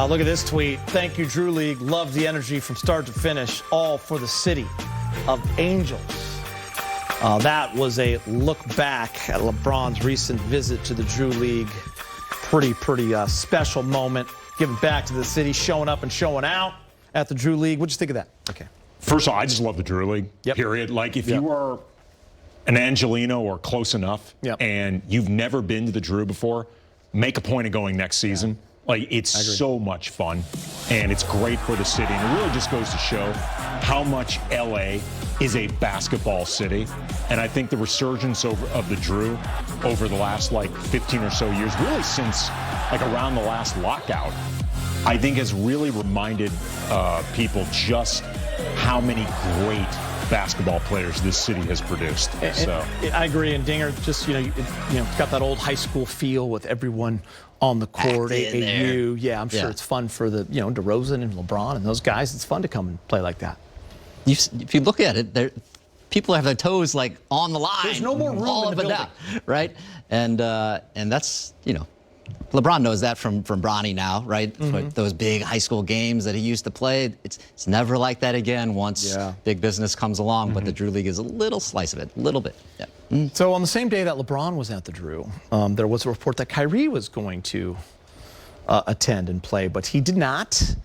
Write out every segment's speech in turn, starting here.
Look at this tweet. Thank you, Drew League. Love the energy from start to finish. All for the city of Angels. That was a look back at LeBron's recent visit to the Drew League. Pretty special moment. Giving back to the city, showing up and showing out at the Drew League. What'd you think of that? Okay. First of all, I just love the Drew League, period. Like, if you are an Angelino or close enough and you've never been to the Drew before, make a point of going next season. Like, it's so much fun, and it's great for the city. And it really just goes to show how much L.A. is a basketball city. And I think the resurgence of the Drew over the last, 15 or so years, really since, around the last lockout, I think has really reminded people just how many great basketball players this city has produced. So I agree. And Dinger just, it's got that old high school feel with everyone on the court. AAU. Yeah, I'm sure it's fun for the, DeRozan and LeBron and those guys. It's fun to come and play like that. If you look at it, people have their toes on the line. There's no more room in the building, right? And that's LeBron knows that from Bronny now, right? Those big high school games that he used to play, it's never like that again once big business comes along. But the Drew League is a little slice of it, a little bit. So on the same day that LeBron was at the Drew, there was a report that Kyrie was going to attend and play, but he did not.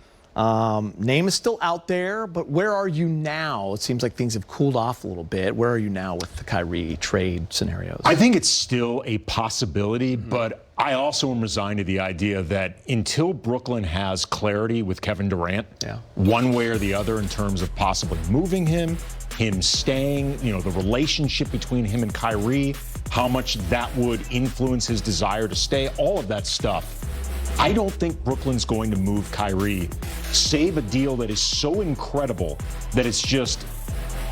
Name is still out there, but where are you now? It seems like things have cooled off a little bit. Where are you now with the Kyrie trade scenarios? I think it's still a possibility, but I also am resigned to the idea that until Brooklyn has clarity with Kevin Durant, one way or the other in terms of possibly moving him staying, the relationship between him and Kyrie, how much that would influence his desire to stay, all of that stuff. I don't think Brooklyn's going to move Kyrie, save a deal that is so incredible that it's just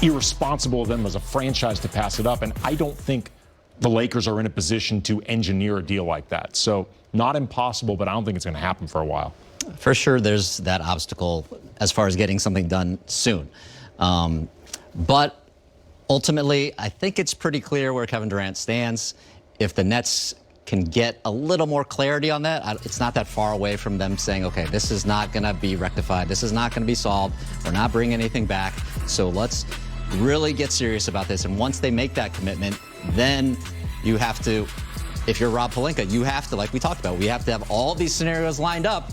irresponsible of them as a franchise to pass it up. And I don't think the Lakers are in a position to engineer a deal like that. So not impossible, but I don't think it's going to happen for a while. For sure, there's that obstacle as far as getting something done soon. But ultimately, I think it's pretty clear where Kevin Durant stands. If the Nets can get a little more clarity on that, it's not that far away from them saying, okay, this is not going to be rectified. This is not going to be solved. We're not bringing anything back. So let's really get serious about this. And once they make that commitment, then you have to, if you're Rob Pelinka, you have to, like we talked about, we have to have all these scenarios lined up,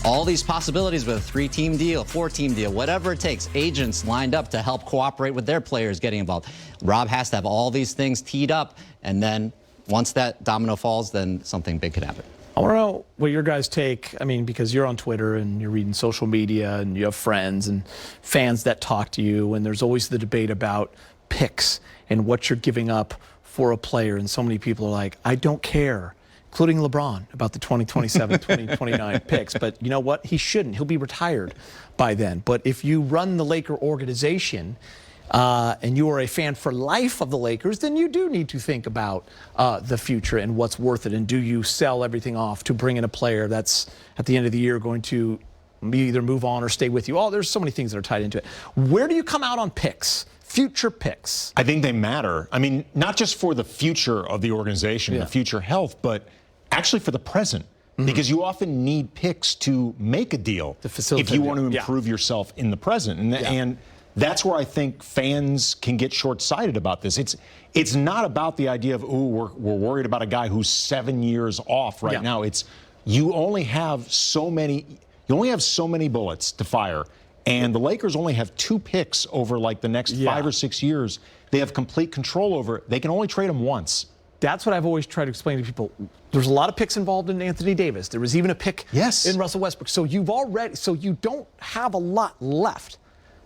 all these possibilities with a 3-team deal, 4-team deal, whatever it takes, agents lined up to help cooperate with their players getting involved. Rob has to have all these things teed up, and then once that domino falls, then something big could happen. I want to know what your guys take. I mean, because you're on Twitter and you're reading social media and you have friends and fans that talk to you, and there's always the debate about picks and what you're giving up for a player. And so many people are like, I don't care, including LeBron, about the 2027, 2029 picks. But you know what? He shouldn't. He'll be retired by then. But if you run the Laker organization, and you are a fan for life of the Lakers, then you do need to think about the future and what's worth it. And do you sell everything off to bring in a player that's at the end of the year going to either move on or stay with you? Oh, there's so many things that are tied into it. Where do you come out on picks, future picks? I think they matter. I mean, not just for the future of the organization, the future health, but actually for the present. Because you often need picks to make a deal if you want to improve yourself in the present. And that's where I think fans can get short-sighted about this. It's not about the idea of, ooh, we're worried about a guy who's 7 years off right now. It's you only have so many bullets to fire, and the Lakers only have 2 picks over the next 5 or 6 years. They have complete control over. They can only trade them once. That's what I've always tried to explain to people. There's a lot of picks involved in Anthony Davis. There was even a pick in Russell Westbrook. So you don't have a lot left.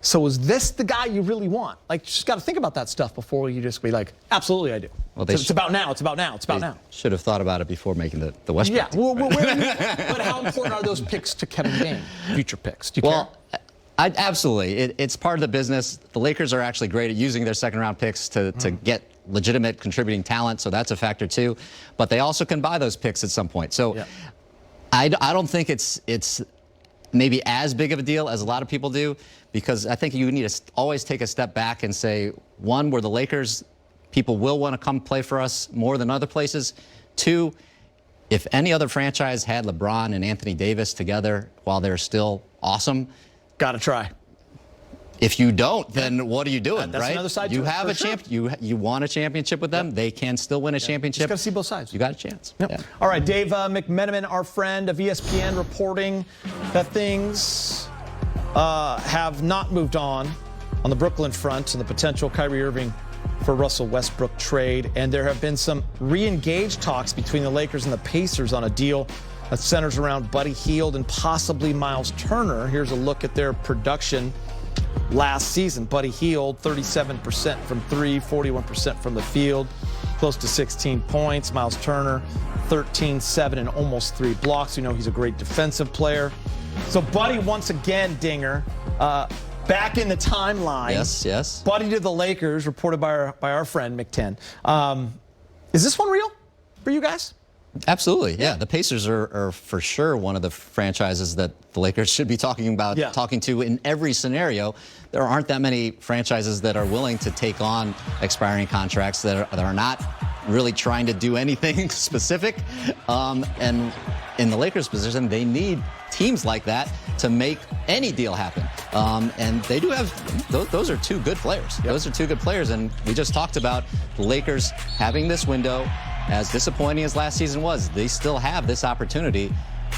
So is this the guy you really want? You just got to think about that stuff before you just be like, absolutely I do. Well, it's about now. It's about now. It's about now. Should have thought about it before making the Westbrook. Yeah. Well, but how important are those picks to Kevin Durant? Future picks. Do you care? Absolutely. It's part of the business. The Lakers are actually great at using their second-round picks to get legitimate contributing talent, so that's a factor too. But they also can buy those picks at some point. So I don't think it's maybe as big of a deal as a lot of people do, because I think you need to always take a step back and say, one, we're the Lakers, people will want to come play for us more than other places. Two, if any other franchise had LeBron and Anthony Davis together while they're still awesome, got to try. If you don't, then what are you doing, that's right? another side you to it, have for a sure. you won a championship with them. They can still win a championship. Just got to see both sides. You got a chance. Yep. Yeah. All right, Dave McMenamin, our friend of ESPN, reporting that things have not moved on the Brooklyn front and the potential Kyrie Irving for Russell Westbrook trade. And there have been some re-engaged talks between the Lakers and the Pacers on a deal that centers around Buddy Hield and possibly Miles Turner. Here's a look at their production last season. Buddy Hield, 37% from three, 41% from the field, close to 16 points. Miles Turner, 13, 7, and almost 3 blocks. You know he's a great defensive player. So Buddy, once again, Dinger, back in the timeline. Yes. Buddy to the Lakers, reported by our friend Mick 10. Is this one real for you guys? Absolutely, yeah. The Pacers are for sure one of the franchises that the Lakers should be talking to in every scenario. There aren't that many franchises that are willing to take on expiring contracts that are not really trying to do anything specific. And in the Lakers' position, they need teams like that to make any deal happen. And they do have, those are two good players. Yep. Those are two good players. And we just talked about the Lakers having this window. As disappointing as last season was, they still have this opportunity.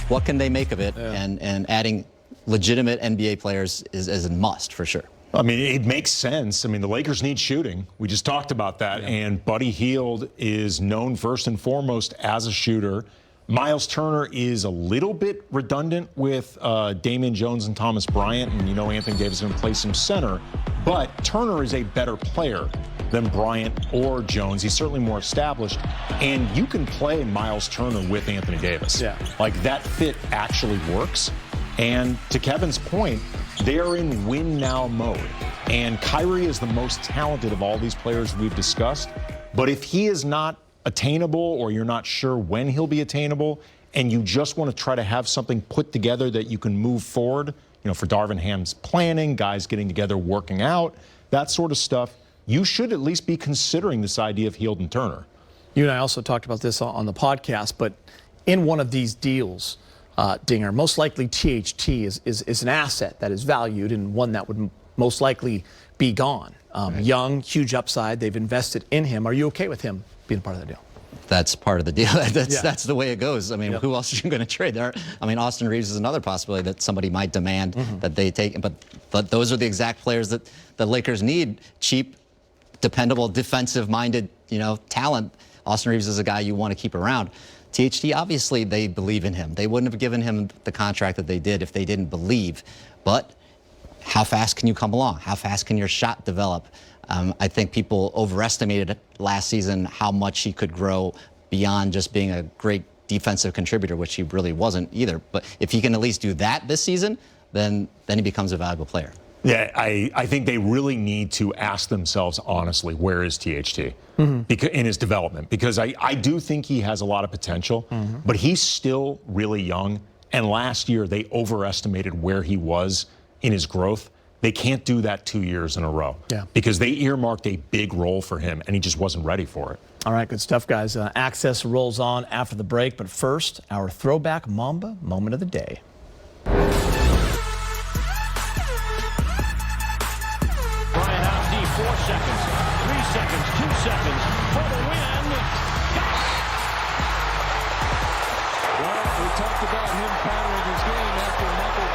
What can they make of it? Yeah. And adding legitimate NBA players is a must for sure. I mean, it makes sense. I mean, the Lakers need shooting. We just talked about that. Yeah. And Buddy Hield is known first and foremost as a shooter. Miles Turner is a little bit redundant with Damian Jones and Thomas Bryant. And, you know, Anthony Davis is going to play some center. But Turner is a better player than Bryant or Jones. He's certainly more established. And you can play Miles Turner with Anthony Davis. Yeah. Like, that fit actually works. And to Kevin's point, they're in win-now mode. And Kyrie is the most talented of all these players we've discussed. But if he is not attainable, or you're not sure when he'll be attainable, and you just want to try to have something put together that you can move forward, you know, for Darvin Ham's planning, guys getting together, working out, that sort of stuff, you should at least be considering this idea of Hield and Turner. You and I also talked about this on the podcast, but in one of these deals, Dinger, most likely THT is an asset that is valued and one that would most likely be gone. Right. Young, huge upside. They've invested in him. Are you okay with him being part of the deal? That's part of the deal. That's the way it goes. I mean, who else are you going to trade there? I mean, Austin Reeves is another possibility that somebody might demand that they take. But those are the exact players that the Lakers need. Cheap, dependable, defensive-minded, talent. Austin Reeves is a guy you want to keep around. THT, obviously, they believe in him. They wouldn't have given him the contract that they did if they didn't believe. But how fast can you come along? How fast can your shot develop? I think people overestimated last season how much he could grow beyond just being a great defensive contributor, which he really wasn't either. But if he can at least do that this season, then he becomes a valuable player. Yeah, I think they really need to ask themselves honestly, where is THT in his development? Because I do think he has a lot of potential, but he's still really young. And last year, they overestimated where he was in his growth. They can't do that 2 years in a row because they earmarked a big role for him, and he just wasn't ready for it. All right, good stuff, guys. Access rolls on after the break, but first, our throwback Mamba moment of the day. Bryant out deep, 4 seconds, 3 seconds, 2 seconds for the win. Well, we talked about him powering his game after Michael